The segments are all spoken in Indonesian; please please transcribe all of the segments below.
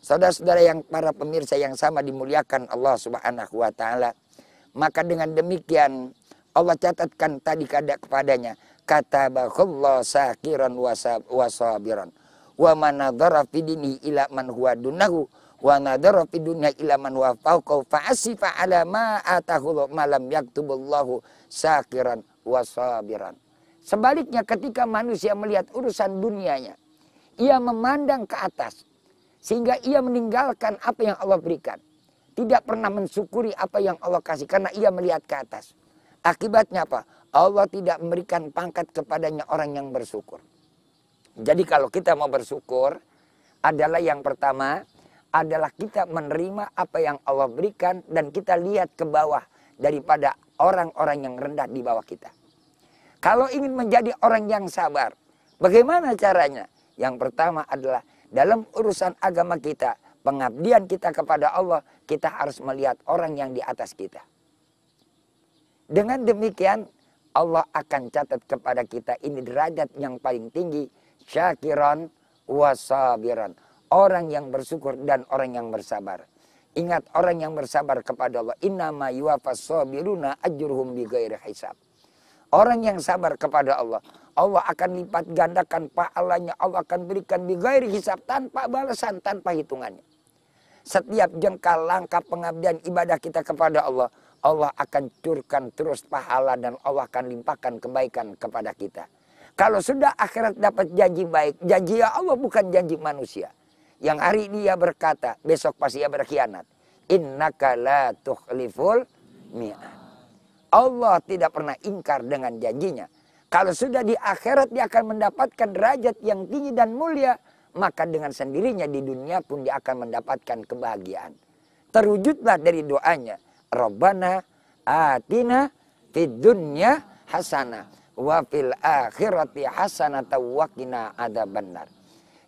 Saudara-saudara yang para pemirsa yang sama dimuliakan Allah Subhanahu wa taala, maka dengan demikian Allah catatkan tadi kepadanya, katabakallahu sakiran wasabiran wa man nadhara fi dini ila man huwa dunahu wa nadhara fi dunya ila man huwa fawqahu fa asifa ala ma atahu malam yaktubullahu sakiran wasabiran. Sebaliknya ketika manusia melihat urusan dunianya, ia memandang ke atas sehingga ia meninggalkan apa yang Allah berikan. Tidak pernah mensyukuri apa yang Allah kasih karena ia melihat ke atas. Akibatnya apa? Allah tidak memberikan pangkat kepadanya orang yang bersyukur. Jadi kalau kita mau bersyukur adalah yang pertama adalah kita menerima apa yang Allah berikan dan kita lihat ke bawah daripada orang-orang yang rendah di bawah kita. Kalau ingin menjadi orang yang sabar, bagaimana caranya? Yang pertama adalah dalam urusan agama kita, pengabdian kita kepada Allah, kita harus melihat orang yang di atas kita. Dengan demikian, Allah akan catat kepada kita ini derajat yang paling tinggi, syakiran wasabiran. Orang yang bersyukur dan orang yang bersabar. Ingat orang yang bersabar kepada Allah, innama yuwaffas sabiruna ajruhum bighairi hisab. Orang yang sabar kepada Allah, Allah akan lipat gandakan pahalanya, Allah akan berikan bighairi hisab, tanpa balasan, tanpa hitungannya. Setiap jengkal langkah pengabdian ibadah kita kepada Allah, Allah akan curkan terus pahala dan Allah akan limpahkan kebaikan kepada kita. Kalau sudah akhirat dapat janji baik, janji ya Allah bukan janji manusia. Yang hari ini ia berkata, besok pasti ia berkhianat. Innaka la tukhliful mi'ad. Allah tidak pernah ingkar dengan janjinya. Kalau sudah di akhirat dia akan mendapatkan derajat yang tinggi dan mulia, maka dengan sendirinya di dunia pun dia akan mendapatkan kebahagiaan. Terwujudlah dari doanya, Rabbana atina fid dunya hasanah wa fil akhirati hasanah wa qina adzabannar.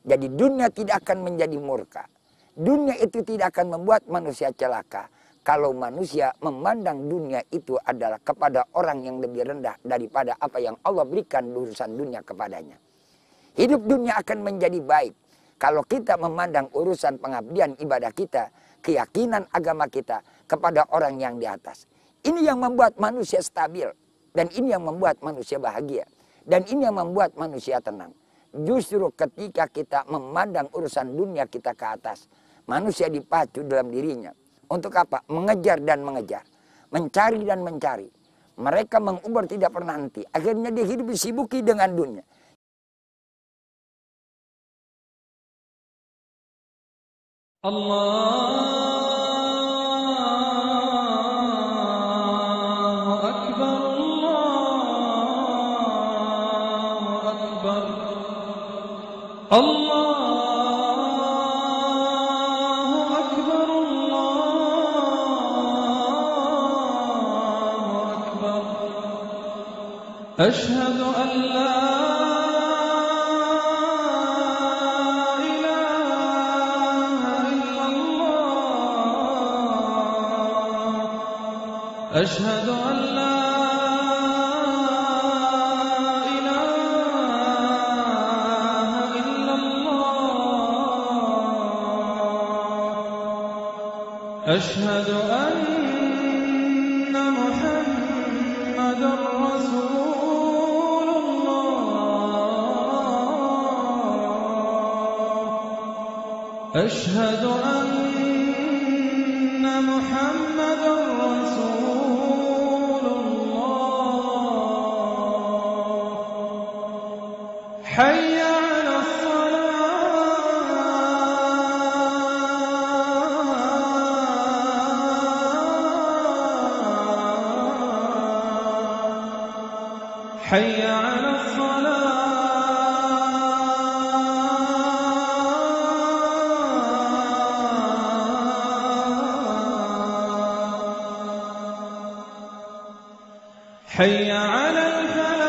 Jadi dunia tidak akan menjadi murka. Dunia itu tidak akan membuat manusia celaka. Kalau manusia memandang dunia itu adalah kepada orang yang lebih rendah daripada apa yang Allah berikan urusan dunia kepadanya. Hidup dunia akan menjadi baik kalau kita memandang urusan pengabdian ibadah kita, keyakinan agama kita kepada orang yang di atas. Ini yang membuat manusia stabil dan ini yang membuat manusia bahagia dan ini yang membuat manusia tenang. Justru ketika kita memandang urusan dunia kita ke atas, manusia dipacu dalam dirinya. Untuk apa? Mengejar dan mengejar. Mencari dan mencari. Mereka mengumbar tidak pernah henti. Akhirnya dia hidup disibuki dengan dunia. Allahu Akbar, Allahu Akbar, Allah. أشهد أن لا إله إلا الله أشهد أن لا إله إلا الله أشهد أن محمدا رسول أشهد أن محمدا رسول الله حي على الصلاة حي على الصلاة حي على الفلاح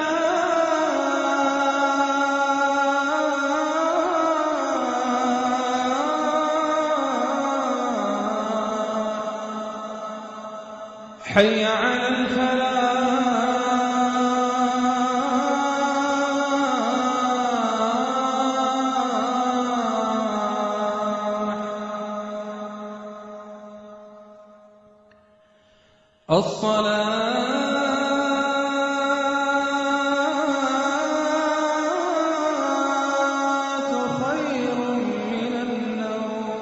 حي على الفلاح خير من النوم.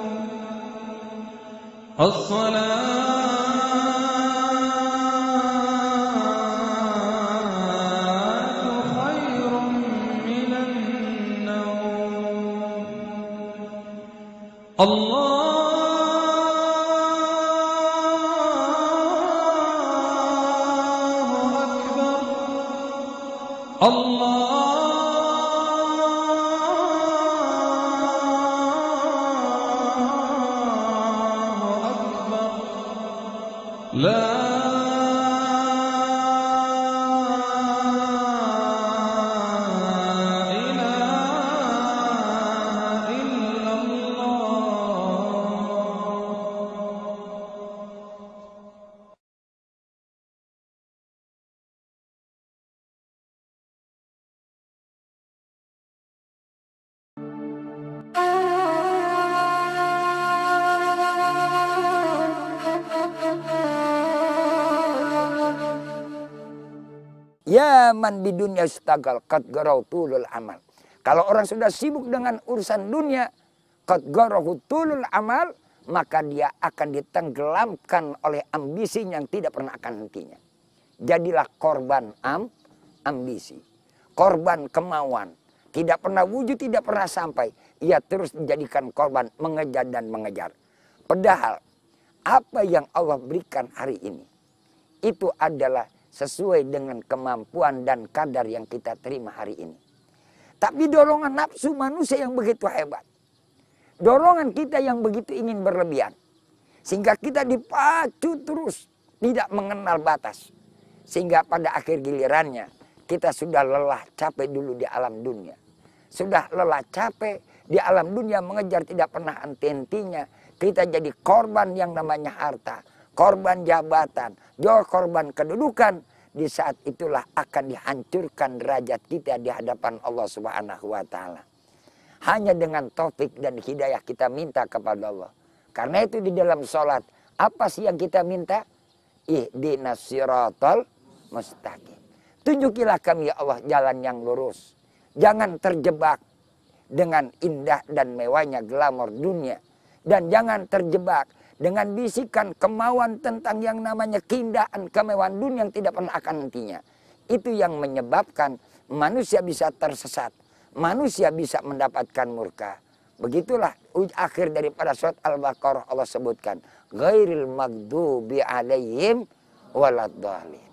Ya man di dunia istagal qad garau tulul amal. Kalau orang sudah sibuk dengan urusan dunia, qad garau tulul amal, maka dia akan ditenggelamkan oleh ambisi yang tidak pernah akan hentinya. Jadilah korban ambisi, korban kemauan, tidak pernah wujud, tidak pernah sampai. Ia terus dijadikan korban mengejar dan mengejar. Padahal apa yang Allah berikan hari ini itu adalah sesuai dengan kemampuan dan kadar yang kita terima hari ini. Tapi dorongan nafsu manusia yang begitu hebat, dorongan kita yang begitu ingin berlebihan, sehingga kita dipacu terus, tidak mengenal batas. Sehingga pada akhir gilirannya, kita sudah lelah capek dulu di alam dunia. Sudah lelah capek di alam dunia mengejar tidak pernah henti-hentinya. Kita jadi korban yang namanya harta, korban jabatan, korban kedudukan. Di saat itulah akan dihancurkan derajat kita di hadapan Allah Subhanahu wa Ta'ala. Hanya dengan taufik dan hidayah kita minta kepada Allah. Karena itu di dalam sholat, apa sih yang kita minta? Ihdinas siratal mustaqim. Tunjukilah kami ya Allah jalan yang lurus. Jangan terjebak dengan indah dan mewahnya glamor dunia. Dan jangan terjebak dengan bisikan kemauan tentang yang namanya keindahan kemewahan dunia yang tidak pernah akan hentinya. Itu yang menyebabkan manusia bisa tersesat. Manusia bisa mendapatkan murka. Begitulah akhir daripada surat Al-Baqarah Allah sebutkan. Ghairil maghdubi alaihim waladhdallin.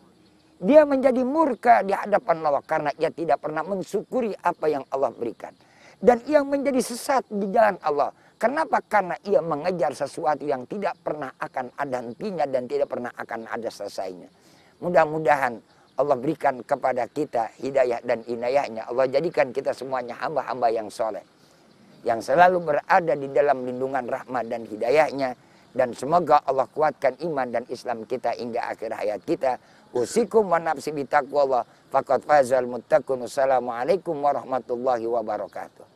Dia menjadi murka di hadapan Allah karena ia tidak pernah mensyukuri apa yang Allah berikan. Dan ia menjadi sesat di jalan Allah. Kenapa? Karena ia mengejar sesuatu yang tidak pernah akan ada hentinya dan tidak pernah akan ada selesainya. Mudah-mudahan Allah berikan kepada kita hidayah dan inayahnya. Allah jadikan kita semuanya hamba-hamba yang soleh, yang selalu berada di dalam lindungan rahmat dan hidayahnya. Dan semoga Allah kuatkan iman dan Islam kita hingga akhir hayat kita. Usikum wa nafsi bitaqwallah faqad fazal muttaqun. Assalamualaikum warahmatullahi wabarakatuh.